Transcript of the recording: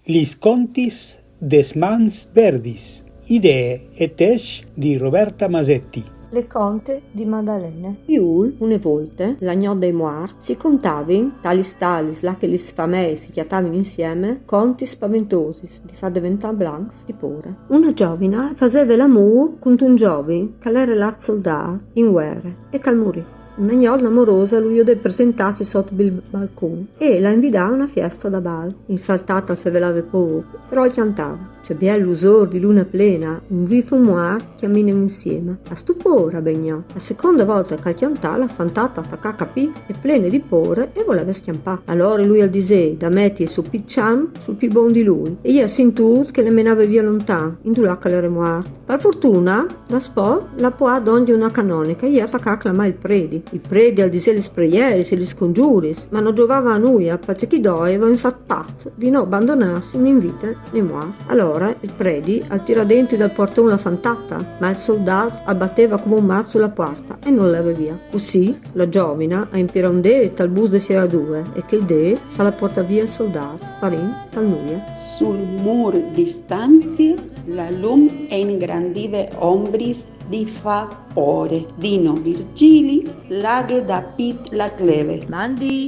Lis contis des mans verdis, idee e tesch di Roberta Masetti. Le conte di Maddalene. Piul, une volte, l'agnò dei moar, si contavin, talis là che lis famei si chiatavin insieme, conti spaventosis, di fa diventà blancs di pure. Una giovina faseva l'amor con un giovin, che l'era l'art soldat, in guerre, e cal morì. Una gnolna amorosa lui de presentarsi sotto il balcone e la invitava a una festa da bal. Il saltato al fevelave poco, però il cantava. C'è bien l'usor di luna plena, un vivo muar camminano insieme. A stupore begnò. La seconda volta che il cantava, la fantata attacca capì e plena di pore e voleva schiampare. Allora lui al disè da metti su picciam sul più buon di lui e io sentut che le menava via lontano, indulacca le remuar. Per fortuna, da spo, la poa donde una canonica e attacca mai il predi. Il predi al disè le spreieri, se li scongiuris, ma non giovava a noi, perché chi doveva infatti di non abbandonarsi un invito nei muar. Allora il predi al tiradenti dal portone la fantata, ma il soldato abbatteva come un mazzo sulla porta e non leva via. Così la giovina a impira un dè tal bus de sera due e che il dè se la porta via il soldato, sparin tal nuia. Sul mur di stanzi la lum e ingrandive ombris di fa ore. Dino Virgili, laghe da pit la cleve. Mandi,